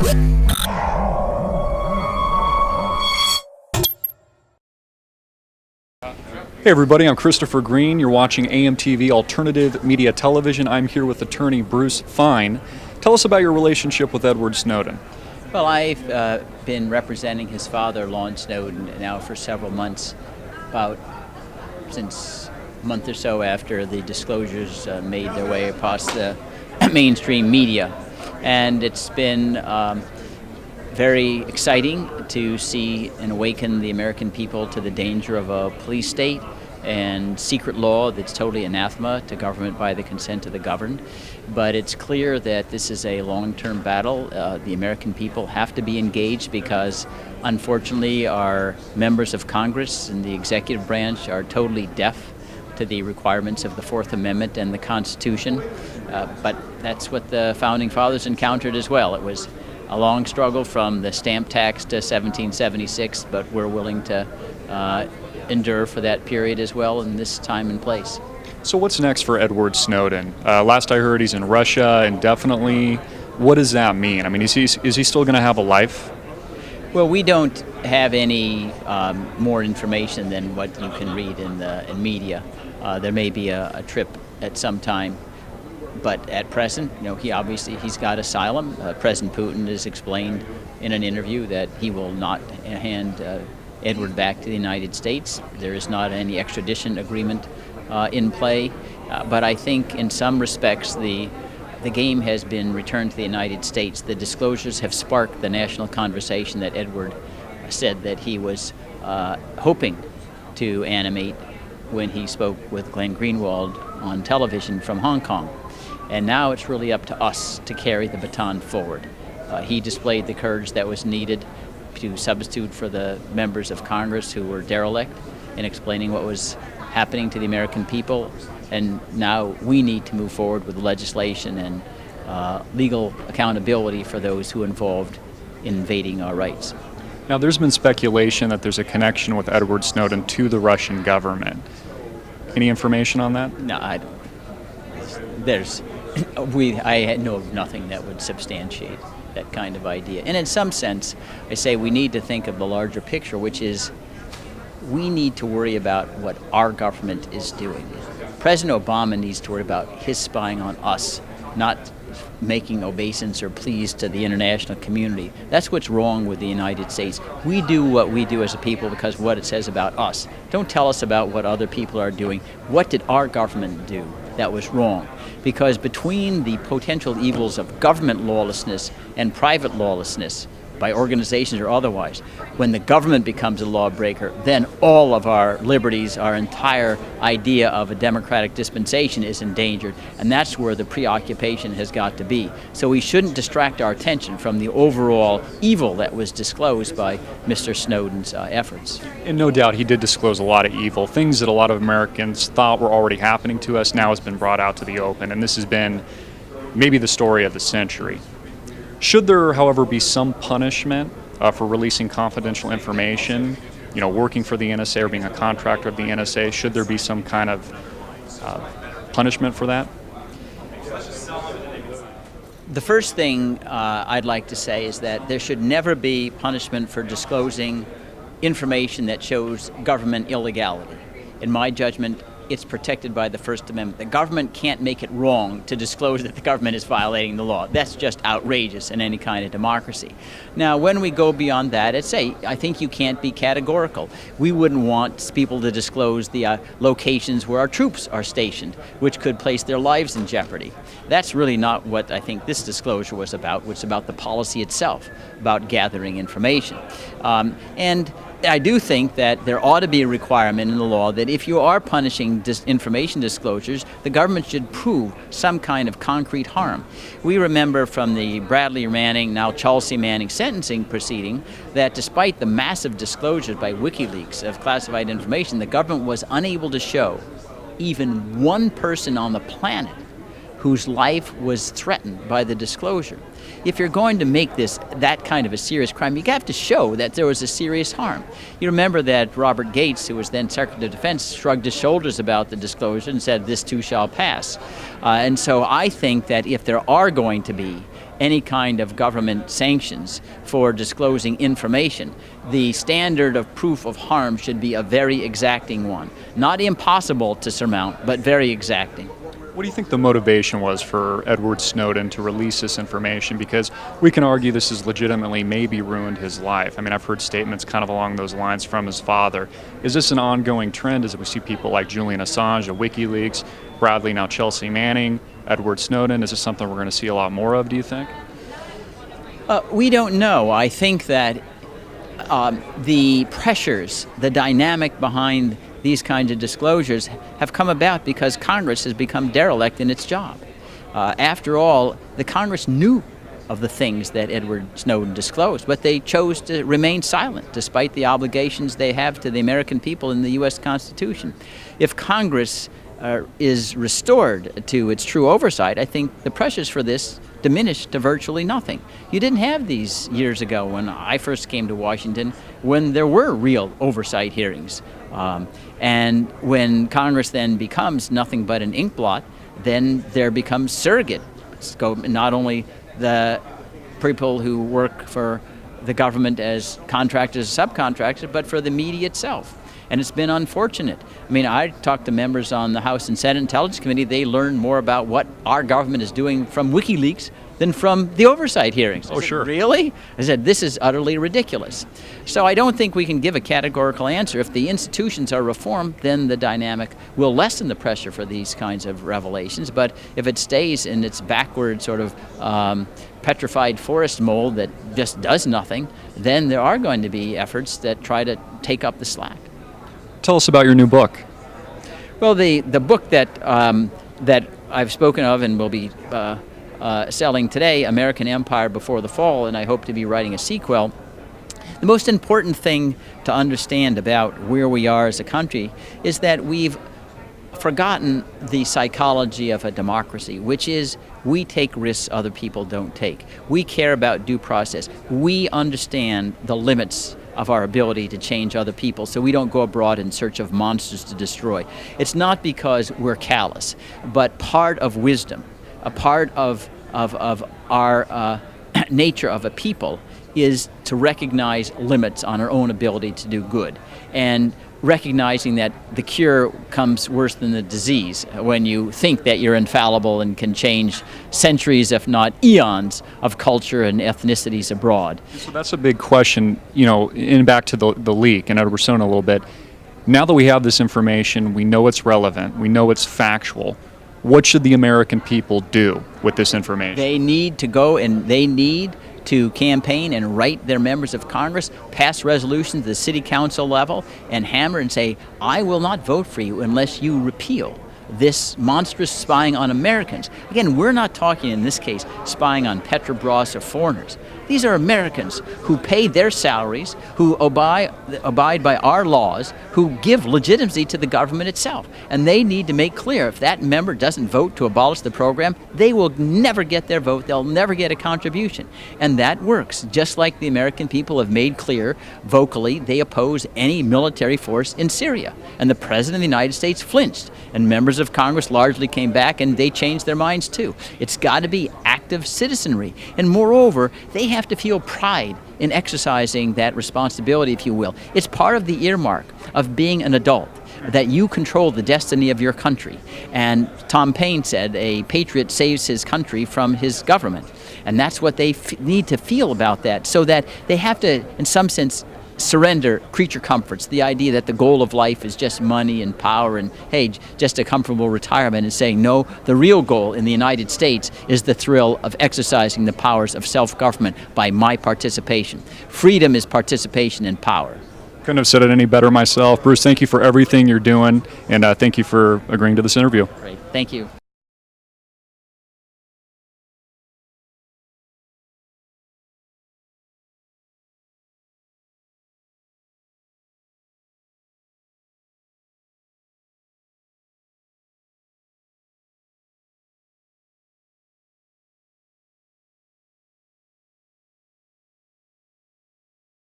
Hey everybody, I'm Christopher Green. You're watching AMTV Alternative Media Television. I'm here with attorney Bruce Fine. Tell us about your relationship with Edward Snowden. Well, I've been representing his father, Lawrence Snowden, now for several months, since a month or so after the disclosures made their way across the mainstream media. And it's been very exciting to see and awaken the American people to the danger of a police state and secret law that's totally anathema to government by the consent of the governed. But it's clear that this is a long-term battle. The American people have to be engaged because, unfortunately, our members of Congress and the executive branch are totally deaf to the requirements of the Fourth Amendment and the Constitution. But that's what the Founding Fathers encountered as well. It was a long struggle from the stamp tax to 1776, but we're willing to endure for that period as well in this time and place. So what's next for Edward Snowden? Last I heard he's in Russia indefinitely. What does that mean? I mean, is he still going to have a life? Well, we don't have any more information than what you can read in media. There may be a trip at some time. But at present, he's got asylum. President Putin has explained in an interview that he will not hand Edward back to the United States. There is not any extradition agreement in play. But I think in some respects the game has been returned to the United States. The disclosures have sparked the national conversation that Edward said that he was hoping to animate when he spoke with Glenn Greenwald on television from Hong Kong. And now it's really up to us to carry the baton forward. He displayed the courage that was needed to substitute for the members of Congress who were derelict in explaining what was happening to the American people. And now we need to move forward with legislation and legal accountability for those who are involved in invading our rights. Now, there's been speculation that there's a connection with Edward Snowden to the Russian government. Any information on that? No, I don't. I know of nothing that would substantiate that kind of idea. And in some sense, I say we need to think of the larger picture, which is we need to worry about what our government is doing. President Obama needs to worry about his spying on us, not making obeisance or pleas to the international community. That's what's wrong with the United States. We do what we do as a people because of what it says about us. Don't tell us about what other people are doing. What did our government do that was wrong? Because between the potential evils of government lawlessness and private lawlessness, by organizations or otherwise, when the government becomes a lawbreaker, then all of our liberties, our entire idea of a democratic dispensation is endangered, and that's where the preoccupation has got to be. So we shouldn't distract our attention from the overall evil that was disclosed by Mr. Snowden's efforts. And no doubt he did disclose a lot of evil. Things that a lot of Americans thought were already happening to us now has been brought out to the open, and this has been maybe the story of the century. Should there, however, be some punishment for releasing confidential information, working for the NSA or being a contractor of the NSA, should there be some kind of punishment for that? The first thing I'd like to say is that there should never be punishment for disclosing information that shows government illegality. In my judgment, it's protected by the First Amendment. The government can't make it wrong to disclose that the government is violating the law. That's just outrageous in any kind of democracy. Now, when we go beyond that, I think you can't be categorical. We wouldn't want people to disclose the locations where our troops are stationed, which could place their lives in jeopardy. That's really not what I think this disclosure was about. It's about the policy itself, about gathering information. And I do think that there ought to be a requirement in the law that if you are punishing information disclosures, the government should prove some kind of concrete harm. We remember from the Bradley Manning, now Chelsea Manning sentencing proceeding that despite the massive disclosures by WikiLeaks of classified information, the government was unable to show even one person on the planet whose life was threatened by the disclosure. If you're going to make this that kind of a serious crime, you have to show that there was a serious harm. You remember that Robert Gates, who was then Secretary of Defense, shrugged his shoulders about the disclosure and said, "This too shall pass." And so I think that if there are going to be any kind of government sanctions for disclosing information, the standard of proof of harm should be a very exacting one. Not impossible to surmount, but very exacting. What do you think the motivation was for Edward Snowden to release this information? Because we can argue this has legitimately maybe ruined his life. I mean, I've heard statements kind of along those lines from his father. Is this an ongoing trend as we see people like Julian Assange of WikiLeaks, Bradley, now Chelsea Manning, Edward Snowden? Is this something we're going to see a lot more of, do you think? We don't know. I think that the pressures, the dynamic behind these kinds of disclosures have come about because Congress has become derelict in its job. After all, the Congress knew of the things that Edward Snowden disclosed, but they chose to remain silent despite the obligations they have to the American people in the U.S. Constitution. If Congress is restored to its true oversight, I think the pressures for this diminish to virtually nothing. You didn't have these years ago when I first came to Washington, when there were real oversight hearings. And when Congress then becomes nothing but an inkblot, then there becomes surrogate scope, not only the people who work for the government as contractors, subcontractors, but for the media itself. And it's been unfortunate. I mean, I talked to members on the House and Senate Intelligence Committee. They learned more about what our government is doing from WikiLeaks than from the oversight hearings. Oh, sure. Really? I said, this is utterly ridiculous. So I don't think we can give a categorical answer. If the institutions are reformed, then the dynamic will lessen the pressure for these kinds of revelations. But if it stays in its backward sort of petrified forest mold that just does nothing, then there are going to be efforts that try to take up the slack. Tell us about your new book. Well, the book that I've spoken of and will be selling today, American Empire Before the Fall, and I hope to be writing a sequel. The most important thing to understand about where we are as a country is that we've forgotten the psychology of a democracy, which is we take risks other people don't take. We care about due process. We understand the limits of our ability to change other people, so we don't go abroad in search of monsters to destroy. It's not because we're callous, but part of wisdom, a part of our nature of a people is to recognize limits on our own ability to do good, and recognizing that the cure comes worse than the disease when you think that you're infallible and can change centuries, if not eons, of culture and ethnicities abroad. So that's a big question, you know, in back to the leak and Edward Snowden a little bit. Now that we have this information, we know it's relevant, we know it's factual. What should the American people do with this information? They need to go and they need to campaign and write their members of Congress, pass resolutions at the city council level, and hammer and say, I will not vote for you unless you repeal this monstrous spying on Americans. Again, we're not talking in this case spying on Petrobras or foreigners. These are Americans who pay their salaries, who abide by our laws, who give legitimacy to the government itself. And they need to make clear if that member doesn't vote to abolish the program, they will never get their vote, they'll never get a contribution. And that works, just like the American people have made clear vocally they oppose any military force in Syria. And the President of the United States flinched, and members of Congress largely came back and they changed their minds too. It's got to be active citizenry. And moreover, they have to feel pride in exercising that responsibility, if you will. It's part of the earmark of being an adult, that you control the destiny of your country. And Tom Paine said, a patriot saves his country from his government. And that's what they need to feel about that, so that they have to, in some sense, surrender creature comforts, the idea that the goal of life is just money and power and, hey, just a comfortable retirement, and saying, no, the real goal in the United States is the thrill of exercising the powers of self-government by my participation. Freedom is participation in power. Couldn't have said it any better myself. Bruce, thank you for everything you're doing, and thank you for agreeing to this interview. Great. Thank you.